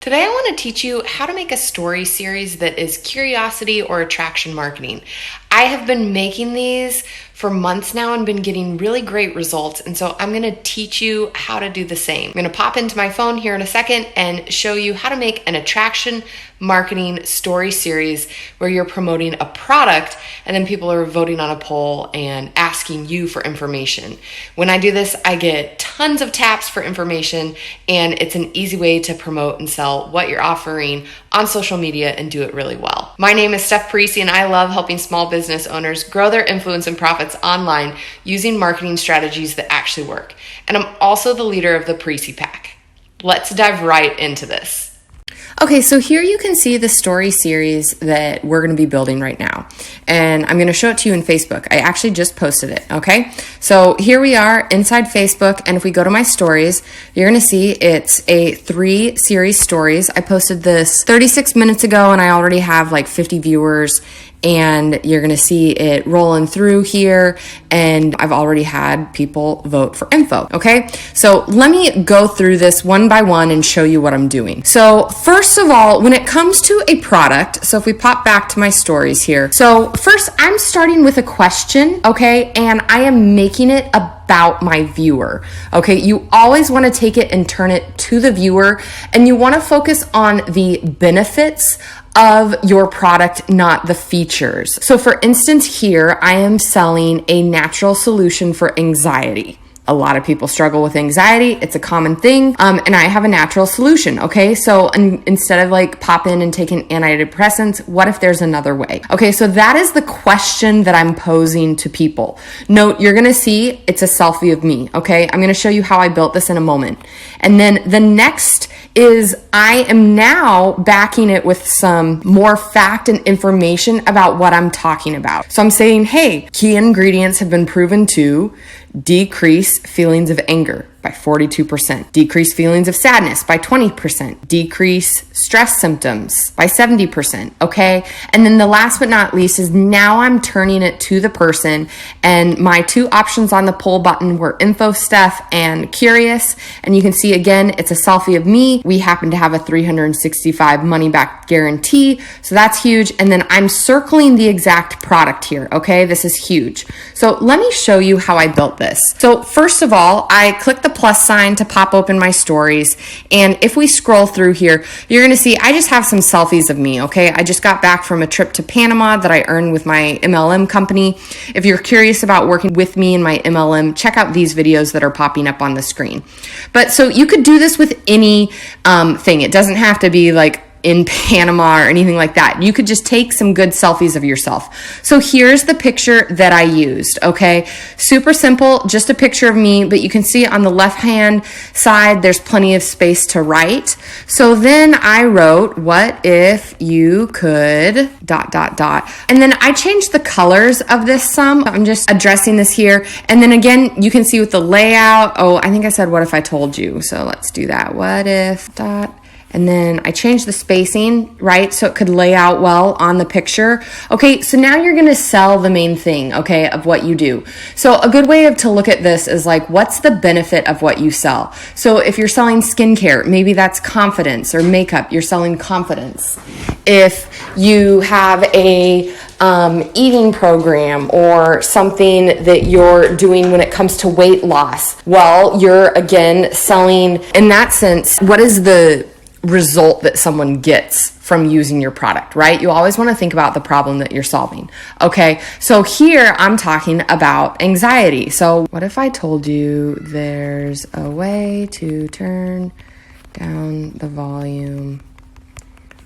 Today I want to teach you how to make a story series that is curiosity or attraction marketing. I have been making these for months now and been getting really great results, and so I'm going to teach you how to do the same. I'm going to pop into my phone here in a second and show you how to make an attraction marketing story series where you're promoting a product and then people are voting on a poll and asking you for information. When I do this, I get tons of taps for information, and it's an easy way to promote and sell what you're offering on social media and do it really well. My name is Steph Parisi, and I love helping small business owners grow their influence and profits online using marketing strategies that actually work. And I'm also the leader of the Parisi Pack. Let's dive right into this. Okay, so here you can see the story series that we're going to be building right now. And I'm going to show it to you in Facebook. I actually just posted it, okay? So here we are inside Facebook, and if we go to my stories, you're going to see it's a 3 series stories. I posted this 36 minutes ago, and I already have like 50 viewers, and you're going to see it rolling through here, and I've already had people vote for info, okay? So let me go through this one by one and show you what I'm doing. So first of all, when it comes to a product, so if we pop back to my stories here, so first I'm starting with a question, okay? And I am making it about my viewer, okay? You always want to take it and turn it to the viewer, and you want to focus on the benefits of your product, not the features. So for instance, here I am selling a natural solution for anxiety. A lot of people struggle with anxiety. It's a common thing. And I have a natural solution. Okay. So instead of like pop in and taking antidepressants, what if there's another way? Okay. So that is the question that I'm posing to people. Note, you're going to see it's a selfie of me. Okay. I'm going to show you how I built this in a moment. And then the next is I am now backing it with some more fact and information about what I'm talking about. So I'm saying, hey, key ingredients have been proven to decrease feelings of anger by 42%, decrease feelings of sadness by 20%, decrease stress symptoms by 70%, okay? And then the last but not least is now I'm turning it to the person, and my 2 options on the poll button were info, Steph, and curious. And you can see again, it's a selfie of me. We happen to have a 365 money back guarantee, so that's huge. And then I'm circling the exact product here, okay? This is huge. So let me show you how I built this. So first of all, I clicked the plus sign to pop open my stories. And if we scroll through here, you're going to see I just have some selfies of me, okay? I just got back from a trip to Panama that I earned with my MLM company. If you're curious about working with me in my MLM, check out these videos that are popping up on the screen. But so you could do this with any thing. It doesn't have to be like in Panama or anything like that. You could just take some good selfies of yourself. So here's the picture that I used, okay? Super simple, just a picture of me, but you can see on the left-hand side, there's plenty of space to write. So then I wrote, what if you could ... And then I changed the colors of this some. I'm just addressing this here. And then again, you can see with the layout, oh, I think I said, what if I told you? So let's do that. What if ... And then I changed the spacing, right? So it could lay out well on the picture. Okay, so now you're gonna sell the main thing, okay, of what you do. So a good way to look at this is like, what's the benefit of what you sell? So if you're selling skincare, maybe that's confidence, or makeup, you're selling confidence. If you have a eating program or something that you're doing when it comes to weight loss, well, you're again selling, in that sense, what is the result that someone gets from using your product, right? You always want to think about the problem that you're solving. Okay, so here I'm talking about anxiety. So what if I told you there's a way to turn down the volume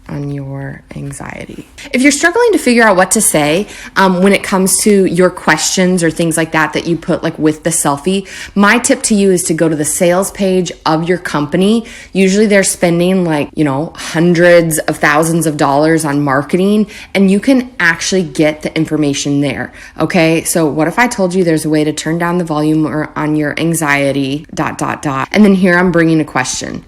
on your anxiety? If you're struggling to figure out what to say when it comes to your questions or things like that that you put like with the selfie, my tip to you is to go to the sales page of your company. Usually they're spending like, hundreds of thousands of dollars on marketing, and you can actually get the information there. Okay, so what if I told you there's a way to turn down the volume on your anxiety ... And then here I'm bringing a question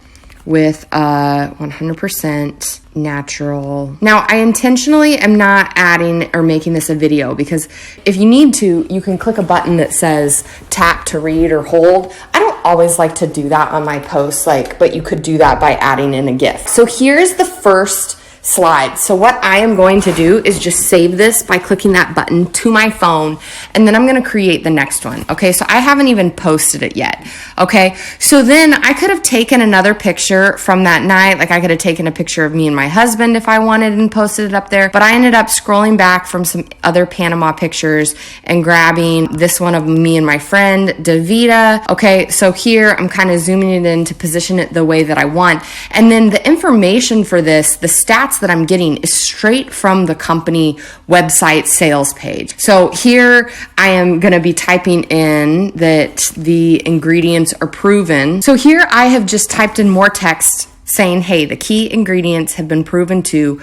with 100% natural. Now, I intentionally am not adding or making this a video because if you need to, you can click a button that says tap to read or hold. I don't always like to do that on my posts, but you could do that by adding in a GIF. So here's the first slide. So what I am going to do is just save this by clicking that button to my phone, and then I'm going to create the next one. Okay, so I haven't even posted it yet. Okay, so then I could have taken another picture from that night. Like I could have taken a picture of me and my husband if I wanted and posted it up there, but I ended up scrolling back from some other Panama pictures and grabbing this one of me and my friend Davida. Okay, so here I'm kind of zooming it in to position it the way that I want, and then the information for this, the stats that I'm getting, is straight from the company website sales page. So here I am going to be typing in that the ingredients are proven. So here I have just typed in more text saying, hey, the key ingredients have been proven to ...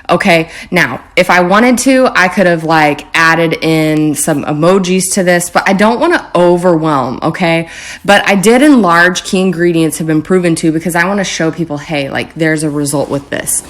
Okay, now if I wanted to, I could have added in some emojis to this, but I don't want to overwhelm, okay? But I did enlarge key ingredients have been proven to, because I want to show people, hey, there's a result with this.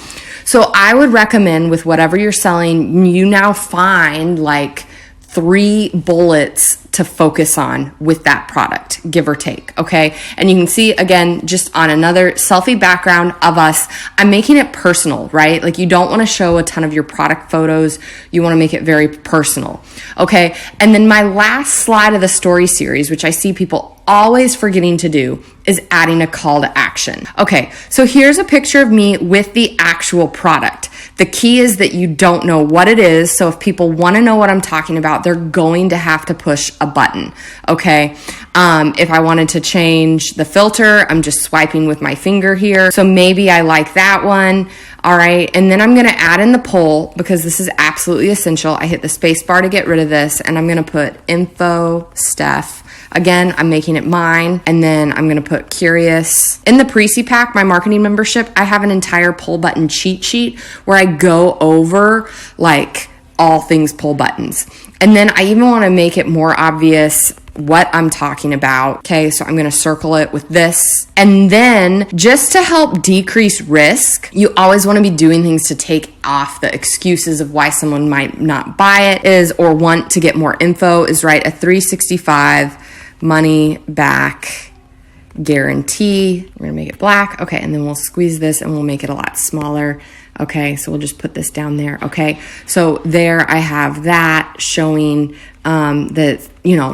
So I would recommend, with whatever you're selling, you now find 3 bullets to focus on with that product, give or take, okay? And you can see, again, just on another selfie background of us, I'm making it personal, right? You don't want to show a ton of your product photos. You want to make it very personal, okay? And then my last slide of the story series, which I see people always forgetting to do, is adding a call to action. Okay, so here's a picture of me with the actual product. The key is that you don't know what it is. So if people want to know what I'm talking about, they're going to have to push a button. Okay. If I wanted to change the filter, I'm just swiping with my finger here. So maybe I like that one. All right. And then I'm going to add in the poll, because this is absolutely essential. I hit the space bar to get rid of this, and I'm going to put info Steph. Again, I'm making it mine, and then I'm going to put curious. In the Parisi pack, my marketing membership, I have an entire poll button cheat sheet where I go over all things poll buttons. And then I even want to make it more obvious what I'm talking about. Okay, so I'm going to circle it with this. And then just to help decrease risk, you always want to be doing things to take off the excuses of why someone might not buy it or want to get more info, is write a 365 money back guarantee. We're gonna make it black. Okay, and then we'll squeeze this and we'll make it a lot smaller. Okay, so we'll just put this down there. Okay, so there I have that showing that,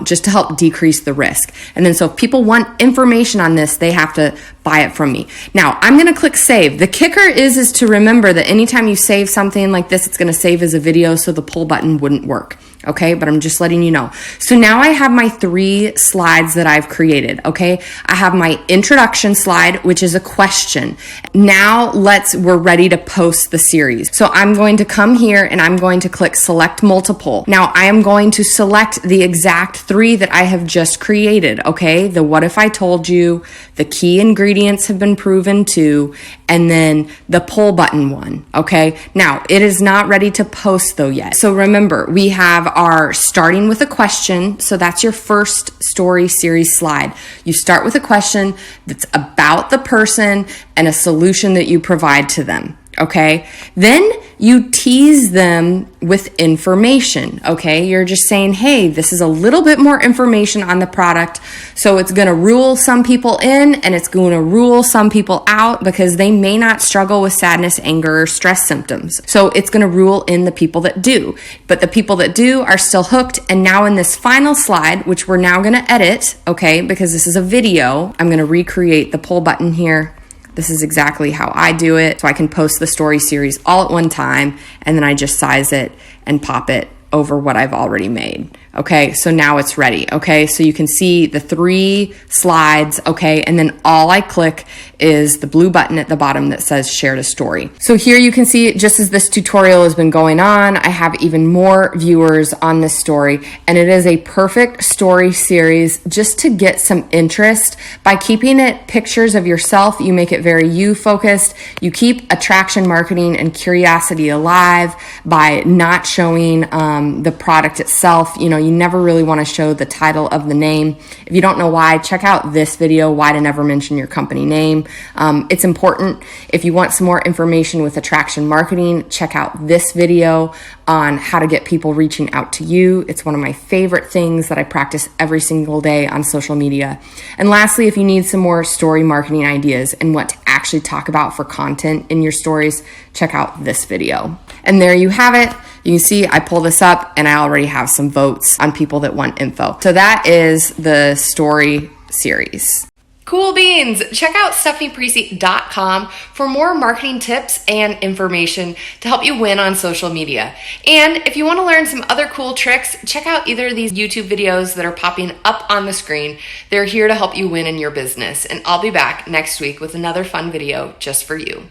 just to help decrease the risk. And then so if people want information on this, they have to buy it from me. Now I'm going to click save. The kicker is to remember that anytime you save something like this, it's going to save as a video, so the pull button wouldn't work. Okay, but I'm just letting you know. So now I have my 3 slides that I've created. Okay, I have my introduction slide, which is a question. Now we're ready to post the series. So I'm going to come here and I'm going to click select multiple. Now I am going to select the exact 3 that I have just created. Okay, the what if I told you, the key ingredients have been proven to, and then the poll button one. Okay, now it is not ready to post though yet. So remember, we have our starting with a question. So that's your first story series slide. You start with a question that's about the person and a solution that you provide to them. Okay, then you tease them with information. Okay, you're just saying, hey, this is a little bit more information on the product, so it's going to rule some people in and it's going to rule some people out, because they may not struggle with sadness, anger, or stress symptoms. So it's going to rule in the people that do, but the people that do are still hooked. And now in this final slide, which we're now going to edit, okay, because this is a video, I'm going to recreate the poll button here. This is exactly how I do it. So I can post the story series all at one time, and then I just size it and pop it over what I've already made. Okay, so now it's ready. Okay, so you can see the 3 slides. Okay, and then all I click is the blue button at the bottom that says share to story. So here you can see, just as this tutorial has been going on, I have even more viewers on this story, and it is a perfect story series just to get some interest. By keeping it pictures of yourself, you make it very you focused. You keep attraction marketing and curiosity alive by not showing the product itself. You never really want to show the title of the name. If you don't know why, check out this video, why to never mention your company name. It's important. If you want some more information with attraction marketing, check out this video on how to get people reaching out to you. It's one of my favorite things that I practice every single day on social media. And lastly, if you need some more story marketing ideas and what to actually talk about for content in your stories, check out this video. And there you have it. You can see I pull this up and I already have some votes on people that want info. So that is the story series. Cool beans! Check out steph.parisi.com for more marketing tips and information to help you win on social media. And if you want to learn some other cool tricks, check out either of these YouTube videos that are popping up on the screen. They're here to help you win in your business. And I'll be back next week with another fun video just for you.